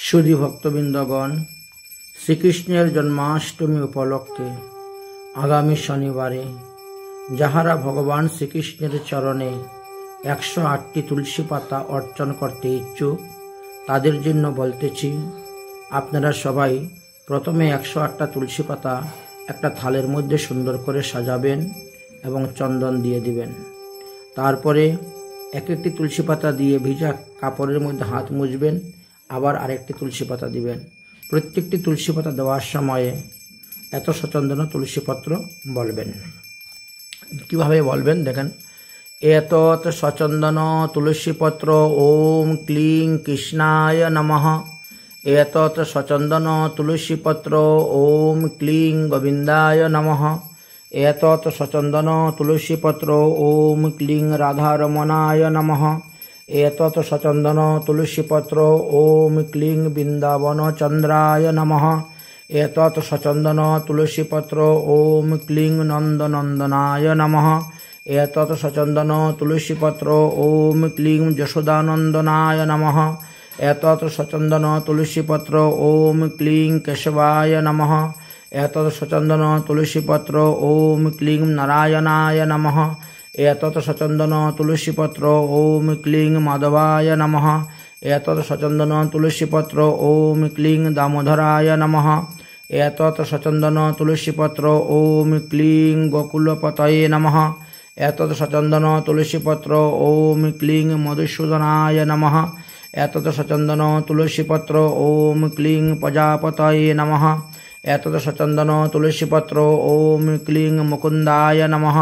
সুধী ভক্তবৃন্দগণ, শ্রীকৃষ্ণের জন্মাষ্টমী উপলক্ষে আগামী শনিবারে যাহারা ভগবান শ্রীকৃষ্ণের চরণে 108টি তুলসী পাতা অর্চন করতে ইচ্ছুক তাদের জন্য বলতেছি, আপনারা সবাই প্রথমে 108টা তুলসী পাতা একটা থালের মধ্যে সুন্দর করে সাজাবেন এবং চন্দন দিয়ে দিবেন। তারপরে এক একটি তুলসী পাতা দিয়ে ভিজা কাপড়ের মধ্যে হাত মুছবেন, আবার আরেকটি তুলসী পাতা দিবেন। প্রত্যেকটি তুলসী পাতা দেওয়ার সময়ে এত সচন্দন তুলসী পত্র বলবেন। কিভাবে বলবেন দেখেন, এত সচন্দন তুলসী পত্র ওম ক্লিং কৃষ্ণায় নমঃ। এত সচন্দন তুলসী পত্র ওম ক্লিং গোবিন্দায় নমঃ। এত সচন্দন তুলসী পত্র ওম ক্লিং রাধারমণায় নমঃ। এতৎ সচন্দন তুলসী পত্র ওম ক্লিং বৃন্দাবন চন্দ্রায় নমঃ। এতৎ সচন্দন তুলসী পত্র ওম ক্লিং নন্দনন্দনায় নমঃ। এতৎ সচন্দন তুলসী পত্র ওম ক্লিং যশোদানন্দনায় নমঃ। এতৎ সচন্দন তুলসী পত্র ওম ক্লিং কেশবায় নমঃ। এতৎ সচন্দন তুলসী পত্র ওম ক্লিং নারায়ণায় নমঃ। এতৎ সচন্দন তুলসী পত্র ওম ক্লিং মাধবায় নমঃ। এতৎ সচন্দন তুলসী পত্র ওম ক্লিং দামোদরায় নমঃ। এতৎ সচন্দন তুলসী পত্র ওম ক্লিং গোকুলপতয়ে নমঃ। এতৎ সচন্দন তুলসী পত্র ওম ক্লিং মধুসূদনায় নমঃ। এতৎ সচন্দন তুলসী পত্র ওম ক্লিং প্রজাপতয়ে নমঃ। এতৎ সচন্দন তুলসী পত্র ওম ক্লিং মুকুন্দায় নমঃ।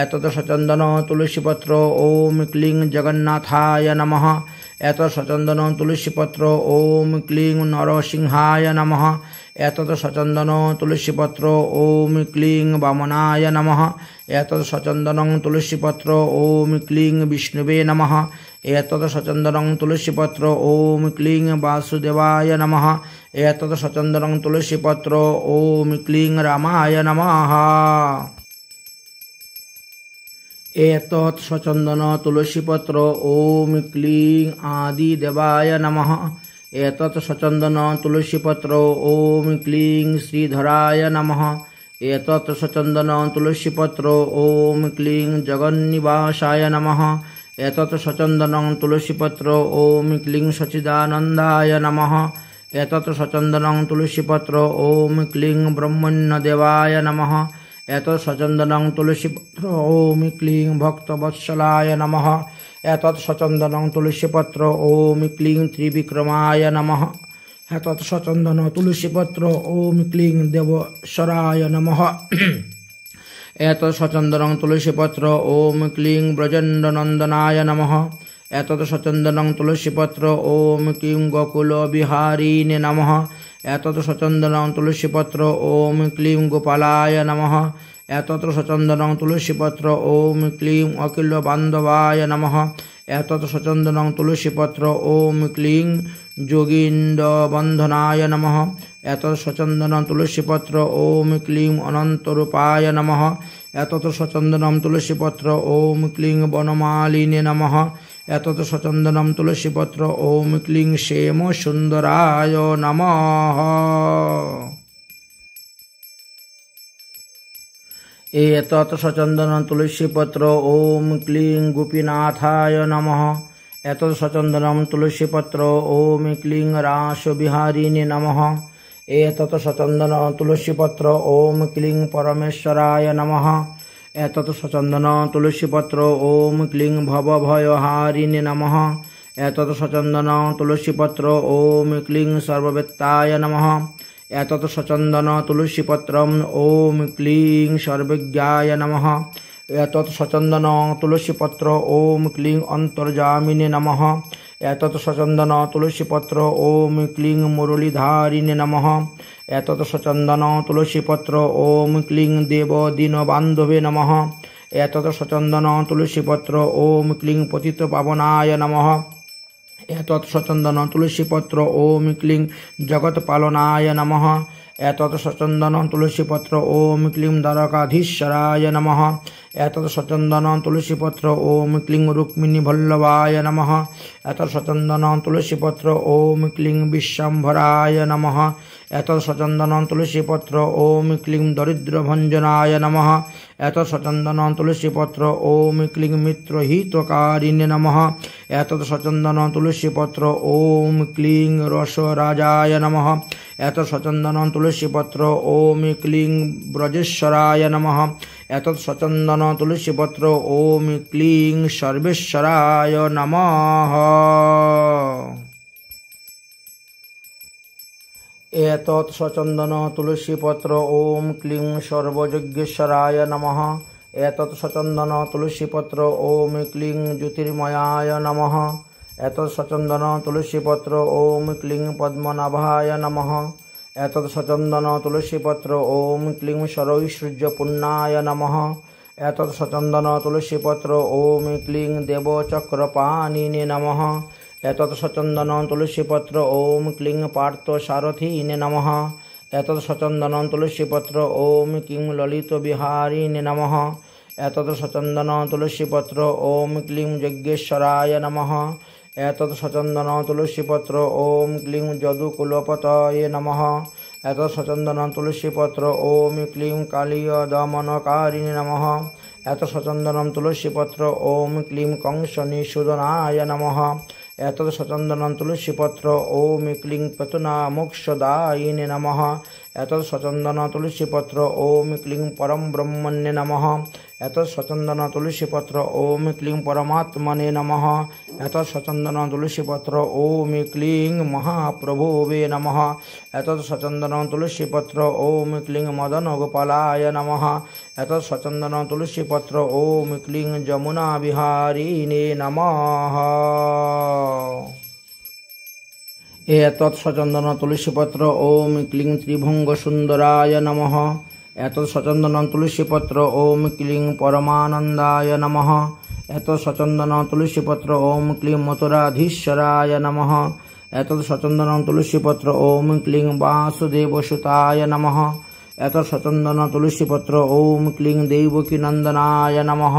এতৎ সচন্দন তুলসী পত্র ওম ক্লিং জগন্নাথায় নমঃ। এতৎ সচন্দন তুলসী পত্র ওম ক্লিং নরসিংহায় নমঃ। এতৎ সচন্দন তুলসী পত্র ওম ক্লিং বামনায় নমঃ। এতৎ সচন্দন তুলসী পত্র ওম ক্লিং বিষ্ণুবে নমঃ। এতৎ সচন্দন তুলসী পত্র ওম ক্লিং বাসুদেবায় নমঃ। এতৎ সচন্দন তুলসী পত্র ওম ক্লিং রামায় নমঃ। এতৎ সচন্দন তুলসী পত্র ওম ক্লিং আদি দেবায় নমঃ। এতৎ সচন্দন তুলসী পত্র ওম ক্লিং শ্রীধরায় নমঃ। এতৎ সচন্দন তুলসী পত্র ওম ক্লিং জগন্নিবাসায় নমঃ। এতৎ সচন্দন তুলসী পত্র ওম ক্লিং সচিদানন্দায় নমঃ। এতৎ সচন্দন তুলসী পত্র ওম ক্লিং ব্রহ্মণ্যদেবায় নমঃ। এতৎ সচন্দন তুলসী পত্র ওম ক্লিং ভক্তবৎসলায় নমঃ। এতৎ সচন্দন তুলসী পত্র ওম ক্লিং ত্রিবিক্রমায় নমঃ। এতৎ সচন্দন তুলসী পত্র ওম ক্লিং দেবেশ্বরায় নমঃ। এতৎ সচন্দন তুলসী পত্র ওম ক্লিং ব্রজেন্দ্রনন্দনায় নমঃ। এতৎ সচন্দন তুলসী পত্র ওম ক্লিং গোকুল বিহারিণে নমঃ। এতৎ সচন্দন তুলসী পত্র ওম ক্লিং গোপালায় নমঃ। এতৎ সচন্দন তুলসী পত্র ওম ক্লিং অখিল বান্ধবায় নমঃ। এতৎ সচন্দন তুলসী পত্র ওম ক্লিং যোগীন্দ্র বন্ধনায় নমঃ। এতৎ সচন্দন তুলসী পত্র ওম ক্লিং অনন্তরূপায় নমঃ। এতৎ সচন্দন তুলসী পত্র ওম ক্লিং বনমালিনে নমঃ। এতৎ সচন্দন তুলসী পত্র ওম ক্লিং শ্যাম সুন্দরায় নমঃ। এতৎ সচন্দন তুলসী পত্র ওম ক্লিং গোপীনাথায় নমঃ। এতৎ সচন্দন তুলসী পত্র ওম ক্লিং রাসবিহারিণে নমঃ। এতৎ সচন্দন তুলসী পত্র ওম ক্লিং পরমেশ্বরায় নমঃ। এতৎ সচন্দন তুলসী পত্র ওম ক্লিং ভবভয়হারিণে নমঃ। এতৎ সচন্দন তুলসী পত্র ওম ক্লিং সর্ববেত্তায় নমঃ। এতৎ সচন্দন তুলসী পত্র ওম ক্লিং সর্বজ্ঞায় নমঃ। এতৎ সচন্দন তুলসী পত্র ওম ক্লিং অন্তর্যামিনে নমঃ। এতৎ সচন্দন তুলসী পত্র ওম ক্লিং মুরলীধারিণে নমঃ। এতৎ সচন্দন তুলসী পত্র ওম ক্লিং দেবদীনবান্ধবে নমঃ। এতৎ সচন্দন তুলসী পত্র ওম ক্লিং পতিতপাবনায় নমঃ। এতৎ সচন্দন তুলসী পত্র ওম ক্লিং জগৎপালনায় নমঃ। एतत् सचन्दनं तुलसीपत्र ॐ क्लीं द्वारकाधीश्वराय नमः। एतत् सचन्दनं तुलसीपत्र ॐ क्लीं रुक्मिणीवल्लभाय नमः। एतत् सचन्दनं तुलसीपत्र ॐ क्लीं विश्वम्भराय नमः। एतत् सचन्दनं तुलसीपत्र ॐ क्लीं दरिद्रभञ्जनाय नमः। एतत् सचन्दनं तुलसीपत्र ॐ क्लीं मित्रहितकारिणे नमः। एतत् सचन्दनं तुलसीपत्र ॐ क्लीं रसराजाय नमः। एतत् सचन्दनं तुलसीपत्र ॐ क्लीं ब्रजेश्वराय नमः। एतत् सचन्दनं तुलसीपत्र ॐ क्लीं सर्वेश्वराय नमः। एतत् सचन्दनं तुलसीपत्र ॐ क्लीं सर्वयज्ञेश्वराय नमः। एतत् सचन्दनं तुलसीपत्र ॐ क्लीं ज्योतिर्मयाय नमः। एतत् सचन्दनं तुलसीपत्र ॐ क्लीं पद्मनाभाय नमः। एतत् सचन्दनं तुलसीपत्र ॐ क्लीं शरैश्वर्यपूर्णाय नमः। एतत् सचन्दनं तुलसीपत्र ॐ क्लीं देवचक्रपाणिने नमः। एतत् सचन्दनं तुलसीपत्र ॐ क्लीं पार्थसारथिने नमः। एतत् सचन्दनं तुलसीपत्र ॐ क्लीं ललितविहारिणे नमः। एतत् सचन्दनं तुलसीपत्र ॐ क्लीं यज्ञेश्वराय नमः। एतत् सचन्दनं तुलसीपत्र ॐ क्लीं यदुकुलपतये नमः। एतत् सचन्दनं तुलसीपत्र ॐ क्लीं कालीयदमनकारिणे नमः। एतत् सचन्दनं तुलसीपत्र ॐ क्लीं कंसनिषूदनाय नमः। एतत् सचन्दनं तुलसीपत्र ॐ क्लीं पतनामोक्षदायिने नमः। एतत् सचन्दनं तुलसीपत्र ॐ क्लीं परमब्रह्मणे नमः। एतत् सचन्दनं तुलसीपत्र ॐ क्लीं परमात्मने नमः। एतत् सचन्दनं तुलसीपत्र ॐ क्लीं महाप्रभुवे नमः। एतत् सचन्दनं तुलसीपत्र ॐ क्लीं मदनगोपालाय नमः। एतत् सचन्दनं तुलसीपत्र ॐ क्लीं जमुनाविहारिणे नमः। एतत् सचन्दनं तुलसीपत्र ॐ क्लीं त्रिभुवनसुन्दराय नमः। एतत् सचन्दनं तुलसीपत्र ॐ क्लीं परमानन्दाय नमः। एतत् सचन्दनं तुलसीपत्र ॐ क्लीं मथुराधीश्वराय नमः। एतत् सचन्दनं तुलसीपत्र ॐ क्लीं वासुदेवसुताय नमः। एतत् सचन्दनं तुलसीपत्र ॐ क्लीं देवकीनन्दनाय नमः।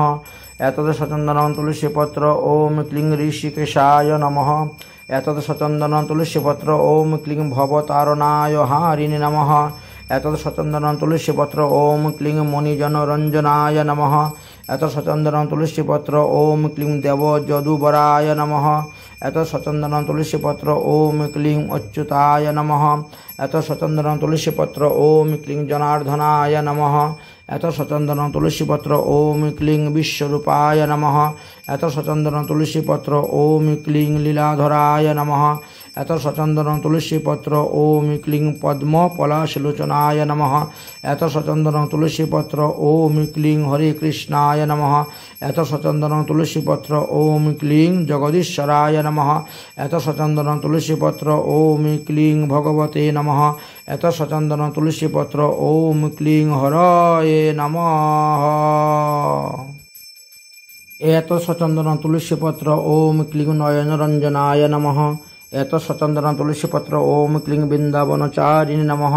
एतत् सचन्दनं तुलसीपत्र ॐ क्लीं ऋषिकेशाय नमः। एतत् सचन्दनं तुलसीपत्र ॐ क्लीं भवतारणाय हारिणे नमः। एतत् सचन्दनं तुलसीपत्र ॐ क्लीं मुनिजनरञ्जनाय नमः। एतत् सचन्दनं तुलसीपत्र ॐ क्लीं देवजदुवराय नमः। एतत् सचन्दनं तुलसीपत्र ॐ क्लीं अच्युताय नमः। एतत् सचन्दनं तुलसीपत्र ॐ क्लीं जनार्दनाय नमः। एतत् सचन्दनं तुलसीपत्र ॐ क्लीं विश्वरूपाय नमः। एतत् सचन्दनं तुलसीपत्र ॐ क्लीं लीलाधराय नमः। एतत् सचन्दनं तुलसीपत्र ॐ क्लीं पद्मपलाशलोचनाय नमः। एतत् सचन्दनं तुलसीपत्र ॐ क्लीं हरे कृष्णाय नमः। एतत् सचन्दनं तुलसीपत्र ॐ क्लीं जगदीश्वराय नमः। एतत् सचन्दनं तुलसीपत्र ॐ क्लीं भगवते नमः। एतत् सचन्दनं तुलसीपत्र ॐ क्लीं हरये नमः। एतत् सचन्दनं तुलसीपत्र ॐ क्लीं नयनरञ्जनाय नमः। एतत् सचन्दनं तुलसीपत्र ॐ क्लीं वृन्दावनचारिणे नमः।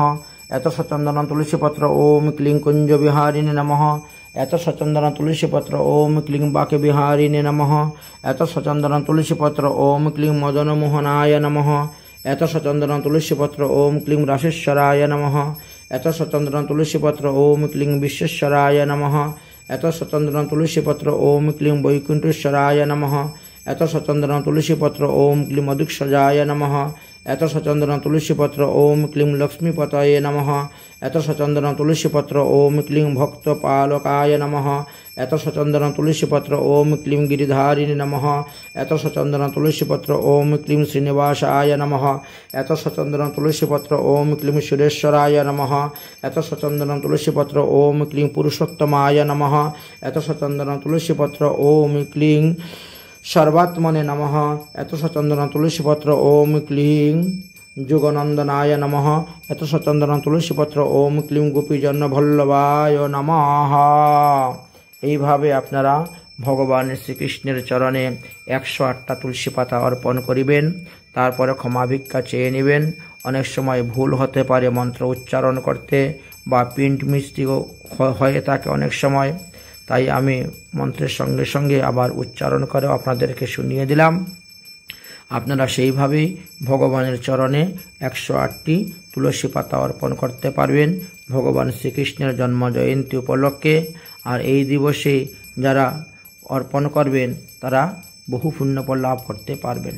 एतत् सचन्दनं तुलसीपत्र ॐ क्लीं कुञ्जविहारिणे नमः। एतत् सचन्दनं तुलसीपत्र ॐ क्लीं बाक्यविहारिणे नमः। एतत् सचन्दनं तुलसीपत्र ॐ क्लीं मदनमोहनाय नमः। एतत् सचन्दनं तुलसीपत्र ॐ क्लीं रासेश्वराय नमः। एतत् सचन्दनं तुलसीपत्र ॐ क्लीं विश्वेश्वराय नमः। एतत् सचन्दनं तुलसीपत्र ॐ क्लीं वैकुण्ठेश्वराय नमः। एतत् सचन्दनं तुलसीपत्र ॐ क्लीं मधुक्षजाय नमः। एतत् सचन्दनं तुलसीपत्र ॐ क्लीं लक्ष्मीपतये नमः। एतत् सचन्दनं तुलसीपत्र ॐ क्लीं भक्तपालकाय नमः। एतत् सचन्दनं तुलसीपत्र ॐ क्लीं गिरिधारिणे नमः। एतत् सचन्दनं तुलसीपत्र ॐ क्लीं श्रीनिवासाय नमः। एतत् सचन्दनं तुलसीपत्र ॐ क्लीं सुरेश्वराय नमः। एतत् सचन्दनं तुलसीपत्र ॐ क्लीं पुरुषोत्तमाय नमः। एतत् सचन्दनं तुलसीपत्र ॐ क्लीं सर्वात्मने नमः। एतत् सचन्दनं तुलसीपत्र ॐ क्लीं जुगनन्दनाय नमः। एतत् सचन्दनं तुलसीपत्र ॐ क्लीं गोपीजनवल्लभाय नमः। এইভাবে আপনারা ভগবান শ্রীকৃষ্ণের চরণে 108টা তুলসী পাতা অর্পণ করিবেন। তারপরে ক্ষমা ভিক্ষা চেয়ে নেবেন। অনেক সময় ভুল হতে পারে মন্ত্র উচ্চারণ করতে, বা প্রিন্ট মিস্টেকও হয়ে থাকে অনেক সময়। তাই আমি মন্ত্রের সঙ্গে সঙ্গে আবার উচ্চারণ করে আপনাদেরকে শুনিয়ে দিলাম। আপনারা সেইভাবেই ভগবানের চরণে 108টি তুলসী পাতা অর্পণ করতে পারবেন ভগবান শ্রীকৃষ্ণের জন্ম জয়ন্তী উপলক্ষে। আর এই দিবসে যারা অর্পণ করবেন তারা বহু পুণ্যফল লাভ করতে পারবেন।